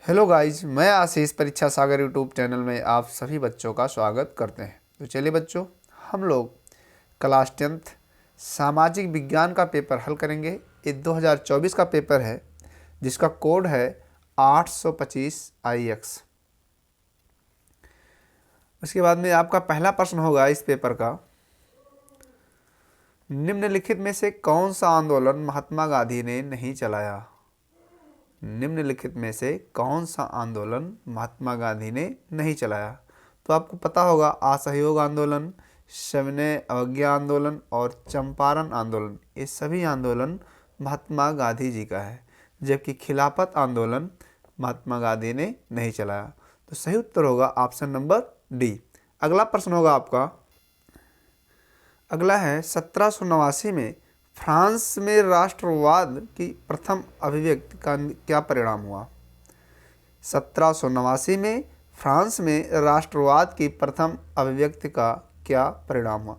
Hello guys, मैं आशीष परीक्षा सागर YouTube channel में आप सभी बच्चों का स्वागत करते हैं। तो चलिए बच्चों, हम लोग क्लास 10th सामाजिक विज्ञान का पेपर हल करेंगे। ये 2024 का पेपर है जिसका कोड है 825 IX। उसके बाद में आपका पहला प्रश्न होगा इस पेपर का, निम्नलिखित में से कौन सा आंदोलन महात्मा गांधी ने नहीं चलाया। निम्नलिखित में से कौन सा आंदोलन महात्मा गांधी ने नहीं चलाया। तो आपको पता होगा असहयोग आंदोलन, सविनय अवज्ञा आंदोलन और चंपारण आंदोलन, ये सभी आंदोलन महात्मा गांधी जी का है, जबकि खिलाफत आंदोलन महात्मा गांधी ने नहीं चलाया। तो सही उत्तर होगा ऑप्शन नंबर डी। अगला प्रश्न होगा आपका, अगला है 1789 में फ्रांस में राष्ट्रवाद की प्रथम अभिव्यक्ति का क्या परिणाम हुआ। 1789 में फ्रांस में राष्ट्रवाद की प्रथम अभिव्यक्ति का क्या परिणाम हुआ।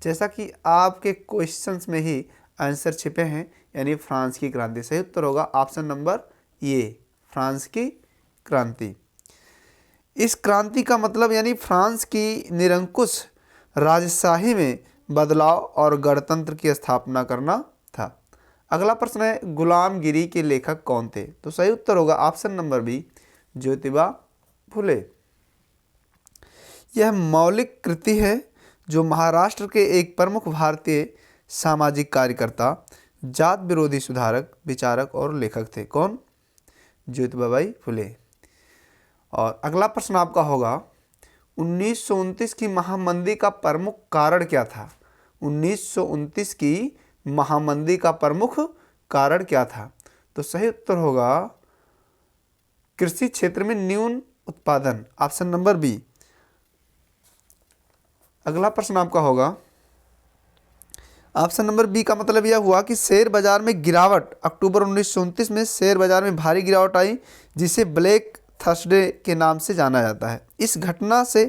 जैसा कि आपके क्वेश्चंस में ही आंसर छिपे हैं, यानी फ्रांस की क्रांति। सही उत्तर होगा ऑप्शन नंबर ए, फ्रांस की क्रांति। इस क्रांति का मतलब यानी फ्रांस की निरंकुश राजशाही में बदलाव और गणतंत्र की स्थापना करना था। अगला प्रश्न है, गुलामगिरी के लेखक कौन थे। तो सही उत्तर होगा option number B, Jyotiba Phule. यह मौलिक कृति है जो महाराष्ट्र के एक प्रमुख भारतीय सामाजिक कार्यकर्ता, जात विरोधी सुधारक, विचारक और लेखक थे। कौन? ज्योतिबा फुले। और अगला प्रश्न आपका होगा, 1929 की महामंदी का प्रमुख कारण क्या था। 1929 की महामंदी का प्रमुख कारण क्या था। तो सही उत्तर होगा कृषि क्षेत्र में न्यून उत्पादन, ऑप्शन नंबर बी। अगला प्रश्न आपका होगा, ऑप्शन नंबर बी का मतलब यह हुआ कि शेयर बाजार में गिरावट। अक्टूबर 1929 में शेयर बाजार में भारी गिरावट आई, जिसे ब्लैक थर्सडे के नाम से जाना जाता है। इस घटना से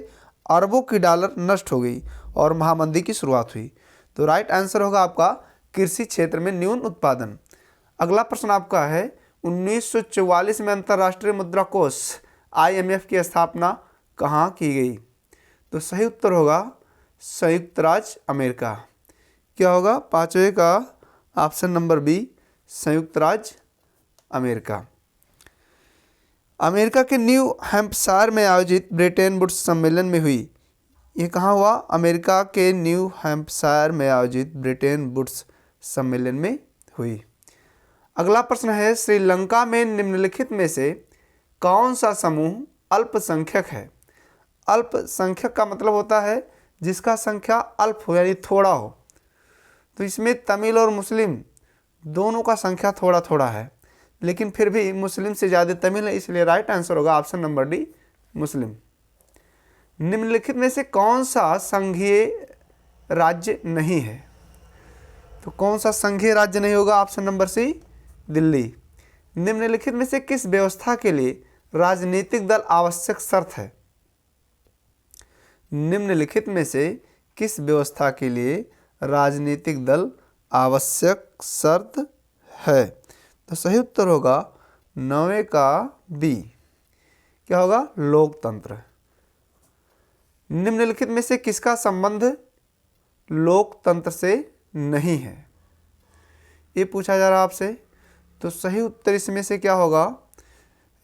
अरबों की डॉलर नष्ट हो गई और महामंदी की शुरुआत हुई। तो राइट आंसर होगा आपका कृषि क्षेत्र में न्यून उत्पादन। अगला प्रश्न आपका है, 1944 में अंतर्राष्ट्रीय मुद्रा कोष IMF की स्थापना कहाँ की गई। तो सही उत्तर होगा संयुक्त राज्य अमेरिका। क्या होगा पांचवे का ऑप्शन नंबर बी, संयुक्त राज्य अमेरिका। अमेरिका के न्यू हैम्पशायर में आयोजित ब्रेटन वुड्स सम्मेलन में हुई। ये कहाँ हुआ? अमेरिका के न्यू हैम्पशायर में आयोजित ब्रेटन वुड्स सम्मेलन में हुई। अगला प्रश्न है, श्रीलंका में निम्नलिखित में से कौन सा समूह अल्पसंख्यक है। अल्पसंख्यक का मतलब होता है जिसका संख्या अल्प हो, यानी थोड़ा हो। तो इसमें तमिल और मुस्लिम दोनों का संख्या थोड़ा थोड़ा है, लेकिन फिर भी मुस्लिम से ज़्यादा तमिल है, इसलिए राइट आंसर होगा ऑप्शन नंबर डी, मुस्लिम। निम्नलिखित में से कौन सा संघीय राज्य नहीं है। तो कौन सा संघीय राज्य नहीं होगा? Option number C, Delhi. निम्नलिखित में से किस व्यवस्था के लिए राजनीतिक दल आवश्यक शर्त है। निम्नलिखित में से किस व्यवस्था के लिए राजनीतिक दल आवश्यक शर्त है। तो सही उत्तर होगा 9वें का बी। क्या होगा? लोकतंत्र। निम्नलिखित में से किसका संबंध लोकतंत्र से नहीं है, ये पूछा जा रहा आपसे। तो सही उत्तर इसमें से क्या होगा,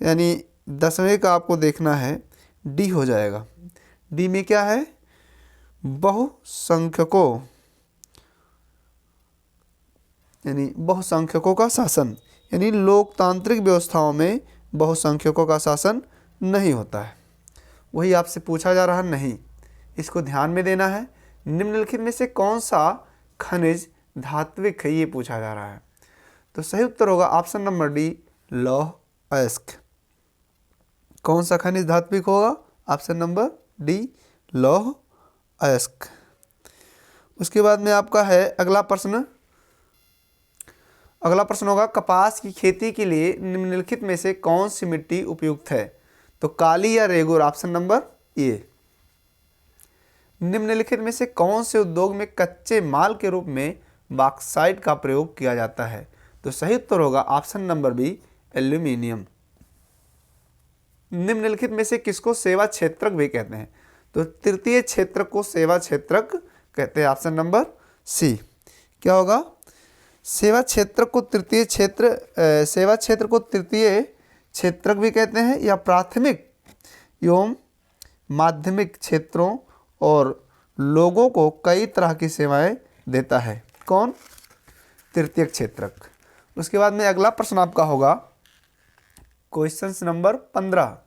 यानी 10वें का आपको देखना है, डी हो जाएगा। डी में क्या है? बहुसंख्यकों, यानी बहुसंख्यकों का शासन, यानी लोकतांत्रिक व्यवस्थाओं में बहुसंख्यकों का शासन नहीं होता है। वही आपसे पूछा जा रहा नहीं, इसको ध्यान में देना है। निम्नलिखित में से कौन सा खनिज धात्विक है, ये पूछा जा रहा है। तो सही उत्तर होगा ऑप्शन नंबर डी, लौह अयस्क। कौन सा खनिज धात्विक होगा? ऑप्शन नंबर डी, लौह अयस्क। उसके बाद में आपका है अगला प्रश्न। अगला प्रश्न होगा, कपास की खेती के लिए निम्नलिखित में से कौन सी मिट्टी उपयुक्त है। तो काली या रेगुर, ऑप्शन नंबर ए। निम्नलिखित में से कौन से उद्योग में कच्चे माल के रूप में बॉक्साइट का प्रयोग किया जाता है। तो सही उत्तर होगा ऑप्शन नंबर बी, एल्यूमिनियम। निम्नलिखित में से किसको सेवा क्षेत्रक भी कहते हैं? तो तृतीय क्षेत्रक को सेवा क्षेत्रक कहते हैं। ऑप्शन नंबर सी क्या होगा? सेवा क्षेत्र को तृतीय क्षेत्र सेवा क्षेत्र को तृतीय क्षेत्रक भी कहते हैं, या प्राथमिक एवं माध्यमिक क्षेत्रों और लोगों को कई तरह की सेवाएं देता है। कौन? तृतीय क्षेत्रक। उसके बाद में अगला प्रश्न आपका होगा क्वेश्चन नंबर 15,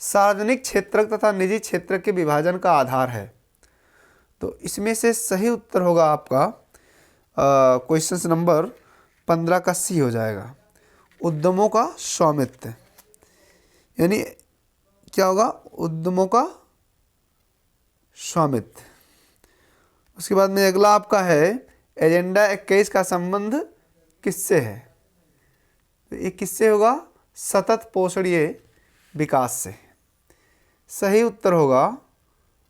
सार्वजनिक क्षेत्रक तथा निजी क्षेत्रक के विभाजन का आधार है। तो इसमें से सही उत्तर होगा आपका क्वेश्चन नंबर 15 का सी हो जाएगा, उद्यमों का स्वामित्व। यानी क्या होगा? उद्यमों का स्वामित्व। उसके बाद में अगला आपका है एजेंडा 21 का संबंध किससे है? तो ये किससे होगा? सतत पोषणीय विकास से। सही उत्तर होगा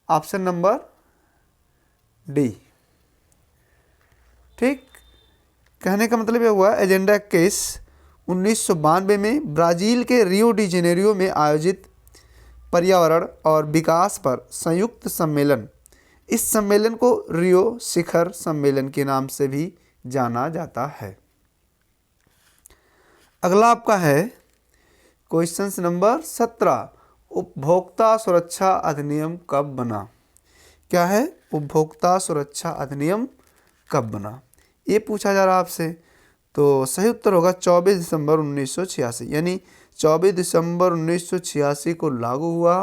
ऑप्शन नंबर डी। ठीक, कहने का मतलब यह हुआ एजेंडा 21 1992 में ब्राज़ील के रियो डी जेनेरियो में आयोजित पर्यावरण और विकास पर संयुक्त सम्मेलन, इस सम्मेलन को रियो शिखर सम्मेलन के नाम से भी जाना जाता है। अगला आपका है क्वेश्चन नंबर 17, उपभोक्ता सुरक्षा अधिनियम कब बना? क्या है? उपभोक्ता सुरक्षा अधिनियम कब बना, ये पूछा जा रहा है आपसे। तो सही उत्तर होगा 24 दिसंबर 1986, यानी 24 दिसंबर 1986 को लागू हुआ।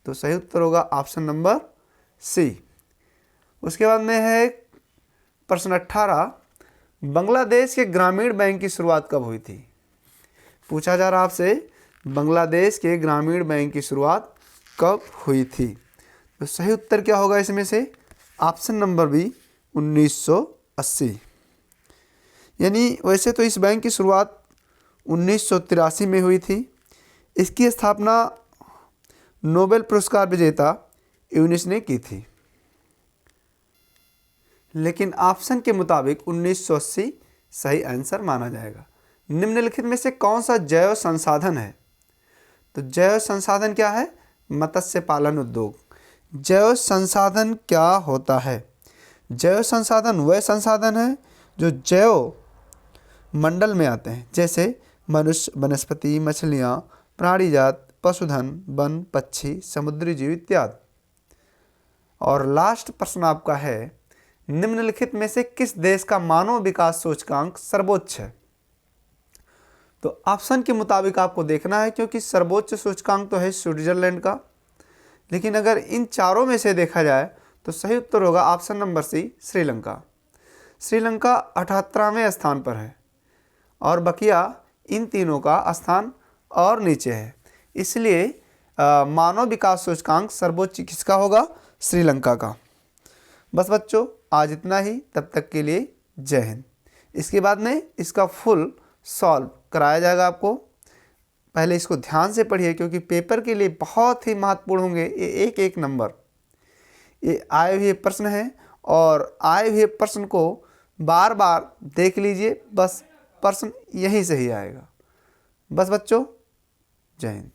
तो सही उत्तर होगा ऑप्शन नंबर सी। उसके बाद में है प्रश्न 18, बांग्लादेश के ग्रामीण बैंक की शुरुआत कब हुई थी? पूछा जा रहा आपसे बांग्लादेश के ग्रामीण बैंक की शुरुआत कब हुई थी? तो सही उत्तर क्या होगा इसमें से? Option number B 1980। यानी वैसे तो इस बैंक की शुरुआत 1983 में हुई थी। इसकी स्थापना नोबेल पुरस्कार विजेता यूनिस ने की थी, लेकिन ऑप्शन के मुताबिक 1980 सही आंसर माना जाएगा। निम्नलिखित में से कौन सा जैव संसाधन है? तो जैव संसाधन क्या है? मत्स्य पालन उद्योग। जैव संसाधन क्या होता है? जैव संसाधन वह संसाधन है जो जैव मंडल में आते हैं, जैसे मनुष्य, वनस्पति, मछलियाँ, प्राणीजात, पशुधन, वन, पक्षी, समुद्री जीव इत्यादि। और लास्ट प्रश्न आपका है निम्नलिखित में से किस देश का मानव विकास सूचकांक सर्वोच्च है? तो ऑप्शन के मुताबिक आपको देखना है, क्योंकि सर्वोच्च सूचकांक तो है स्विट्जरलैंड का, लेकिन अगर इन चारों में से देखा जाए तो सही उत्तर होगा option number C, Sri Lanka. Sri Lanka 78वें स्थान पर है और बकिया इन तीनों का स्थान और नीचे है। इसलिए मानव विकास सूचकांक सर्वोच्च किसका होगा? श्रीलंका का। बस बच्चों आज इतना ही, तब तक के लिए जय हिंद। इसके बाद में इसका फुल सॉल्व कराया जाएगा आपको। पहले इसको ध्यान से पढ़िए, क्योंकि पेपर के लिए बहुत ही महत्वपूर्ण होंगे ये एक एक नंबर। ये आए हुए प्रश्न हैं और आए हुए प्रश्न को बार बार देख लीजिए, बस प्रश्न यहीं से ही आएगा। बस बच्चों जय हिंद।